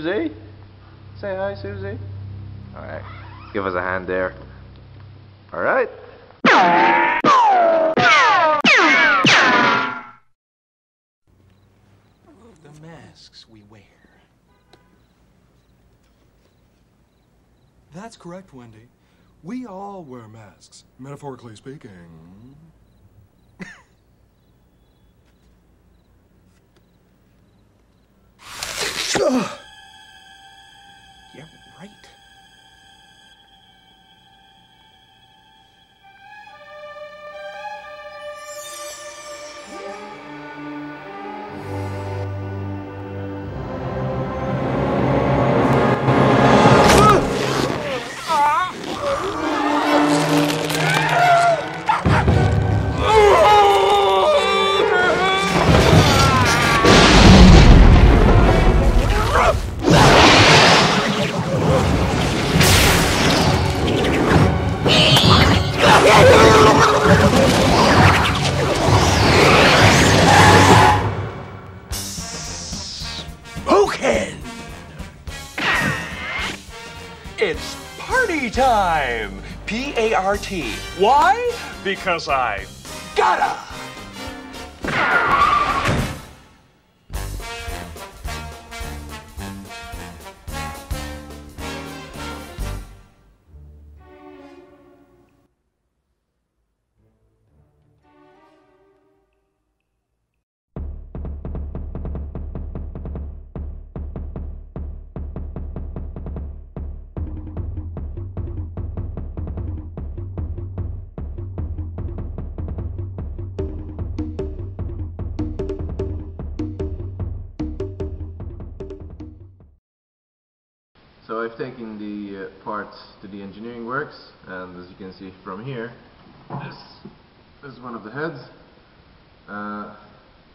Susie? Say hi, Susie. Alright, give us a hand there. Alright. The masks we wear. That's correct, Wendy. We all wear masks, metaphorically speaking. Yeah, right. It's party time! P-A-R-T. Why? Because I gotta! So I've taken the parts to the engineering works, and as you can see from here, this is one of the heads.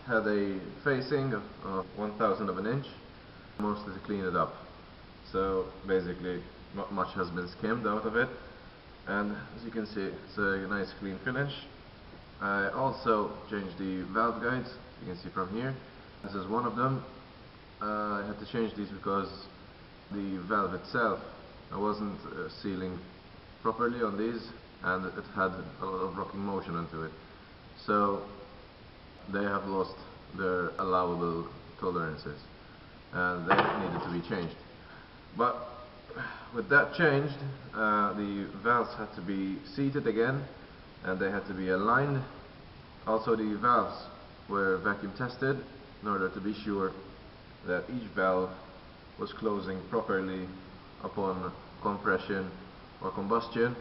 Had a facing of 1/1000 of an inch, mostly to clean it up. So basically not much has been skimmed out of it, and as you can see it's a nice clean finish. I also changed the valve guides, you can see from here. This is one of them. I had to change these because the valve itself, I wasn't sealing properly on these, and it had a lot of rocking motion into it. So they have lost their allowable tolerances, and they needed to be changed. But with that changed, the valves had to be seated again, and they had to be aligned. Also the valves were vacuum tested in order to be sure that each valve was closing properly upon compression or combustion.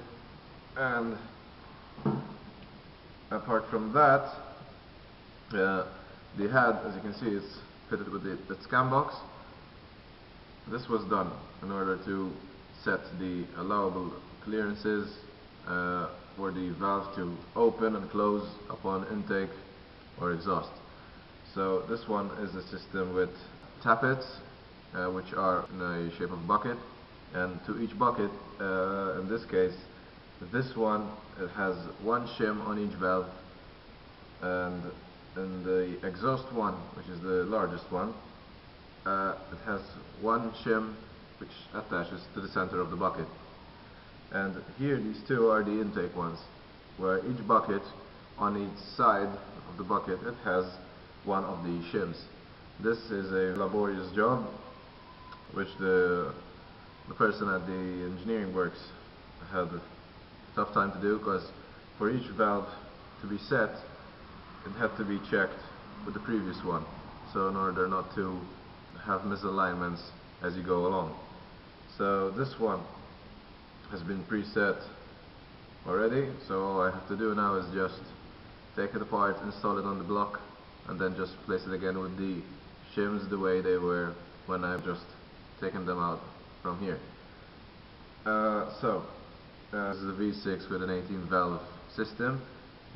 And apart from that, the head, as you can see, is fitted with the scan box. This was done in order to set the allowable clearances for the valve to open and close upon intake or exhaust. So this one is a system with tappets, which are in a shape of bucket, and to each bucket, in this case, this one, it has one shim on each valve, and in the exhaust one, which is the largest one, it has one shim which attaches to the center of the bucket. And here these two are the intake ones, where each bucket, on each side of the bucket, it has one of the shims. This is a laborious job which the person at the engineering works had a tough time to do, because for each valve to be set, it had to be checked with the previous one, so in order not to have misalignments as you go along. So this one has been preset already, so all I have to do now is just take it apart, install it on the block, and then just place it again with the shims the way they were when I've just taken them out from here. This is a V6 with an 18 valve system.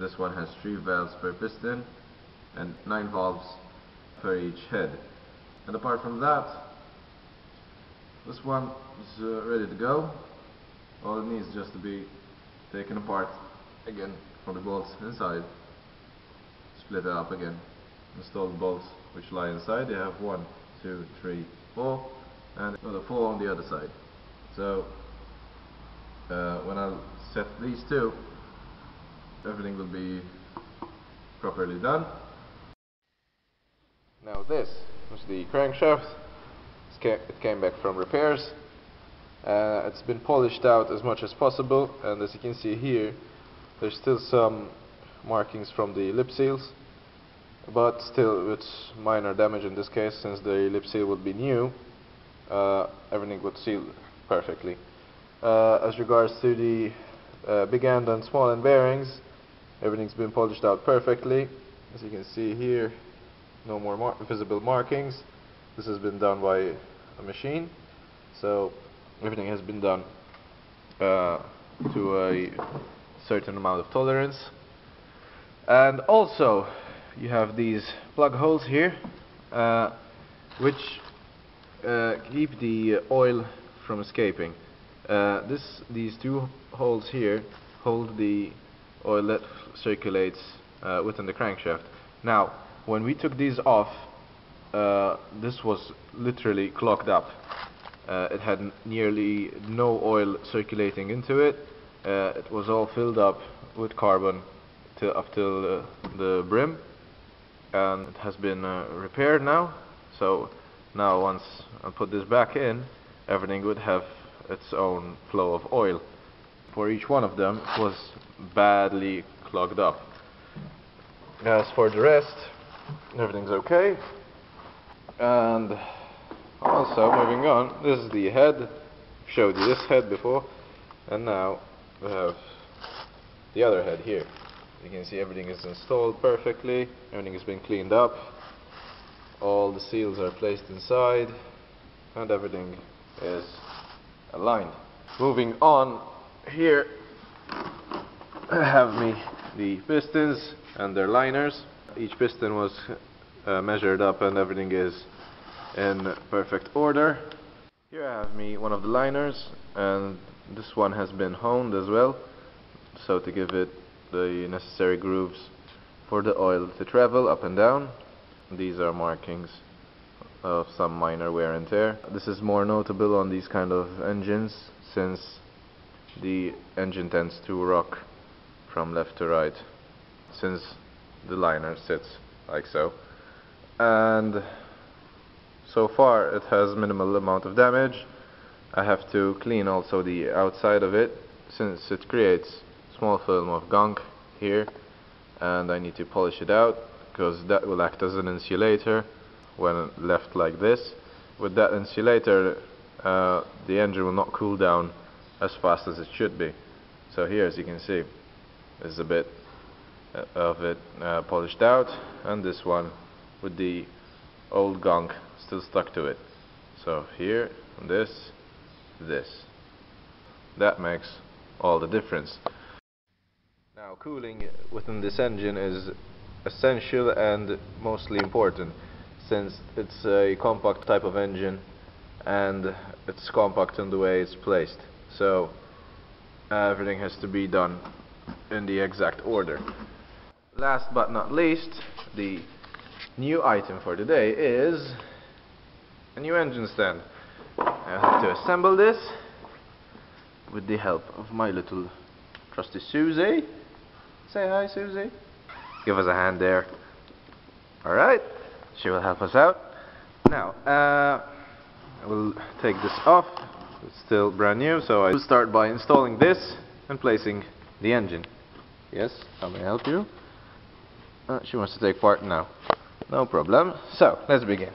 This one has 3 valves per piston and 9 valves per each head. And apart from that, this one is ready to go. All it needs just to be taken apart again from the bolts inside, split it up again, install the bolts which lie inside. They have 1, 2, 3, 4, and the 4 on the other side. So when I'll set these two, everything will be properly done. Now this was the crankshaft. It came back from repairs. It's been polished out as much as possible, and as you can see here, there's still some markings from the lip seals, but still with minor damage in this case. Since the lip seal would be new, everything would seal perfectly. As regards to the big end and small end bearings, everything's been polished out perfectly. As you can see here, no more visible markings. This has been done by a machine, so everything has been done to a certain amount of tolerance. And also you have these plug holes here, which keep the oil from escaping. These two holes here hold the oil that circulates within the crankshaft. Now, when we took these off, this was literally clogged up. It had nearly no oil circulating into it. It was all filled up with carbon up till the brim, and it has been repaired now. So now once I put this back in, everything would have its own flow of oil. For each one of them, it was badly clogged up. As for the rest, everything's okay. And also, moving on, this is the head. Showed you this head before, and now we have the other head here. You can see everything is installed perfectly, everything has been cleaned up, all the seals are placed inside, and everything is aligned. Moving on, here I have the pistons and their liners. Each piston was measured up, and everything is in perfect order. Here I have one of the liners, and this one has been honed as well, so to give it the necessary grooves for the oil to travel up and down. These are markings of some minor wear and tear. This is more notable on these kind of engines, since the engine tends to rock from left to right, since the liner sits like so. And so far it has minimal amount of damage. I have to clean also the outside of it, since it creates small film of gunk here, and I need to polish it out, because that will act as an insulator when left like this. With that insulator, the engine will not cool down as fast as it should be. So here, as you can see, there's a bit of it polished out, and this one with the old gunk still stuck to it. So here, this. That makes all the difference. Now, cooling within this engine is essential and mostly important, since it's a compact type of engine and it's compact in the way it's placed. So everything has to be done in the exact order. Last but not least, the new item for today is a new engine stand. I have to assemble this with the help of my little trusty Susie. Say hi, Susie. Give us a hand there. Alright, she will help us out. Now, I will take this off. It's still brand new, so I will start by installing this and placing the engine. Yes, how may I help you? She wants to take part now. No problem. So, let's begin.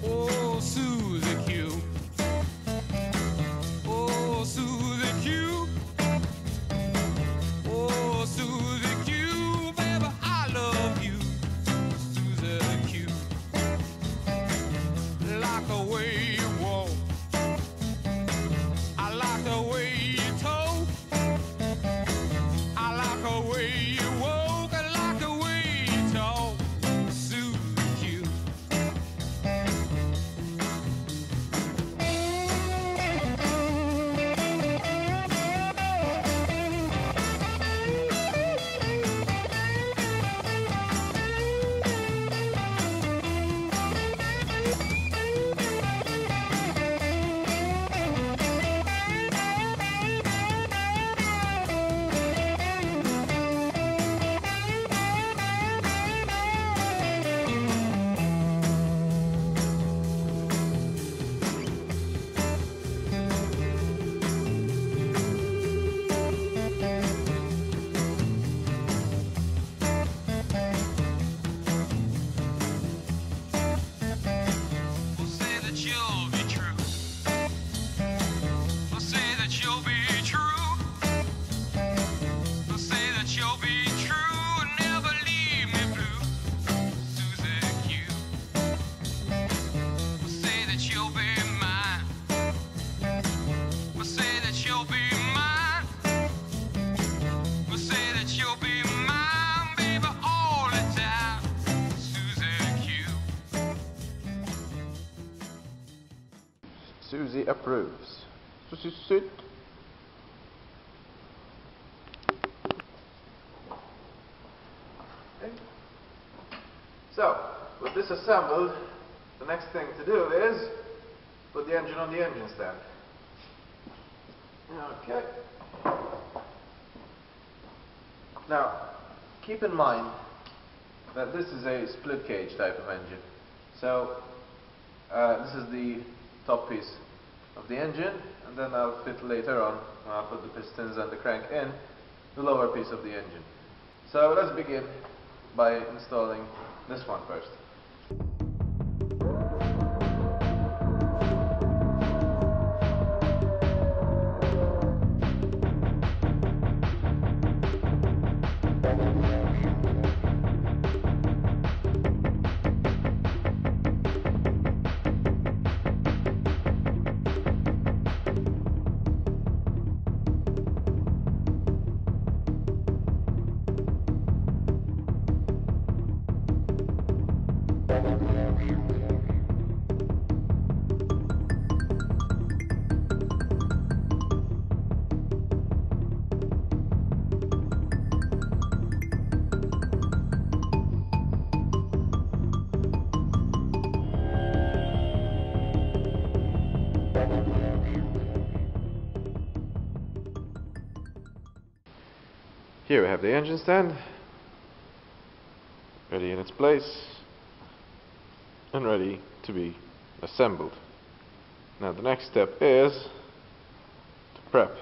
Oh, Susie Q. Oh, Susie. Susie approves. Susie, sit. Okay. So, with this assembled, the next thing to do is put the engine on the engine stand. Okay. Now, keep in mind that this is a split cage type of engine. So, this is the top piece of the engine, and then I'll fit later on, when I'll put the pistons and the crank in, the lower piece of the engine. So let's begin by installing this one first. Here we have the engine stand, ready in its place and ready to be assembled. Now the next step is to prep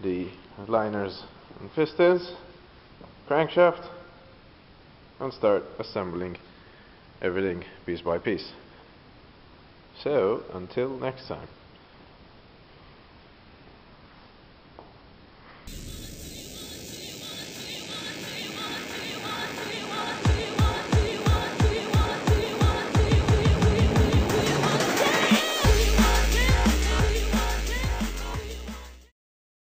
the liners and pistons, crankshaft, and start assembling everything piece by piece. So until next time.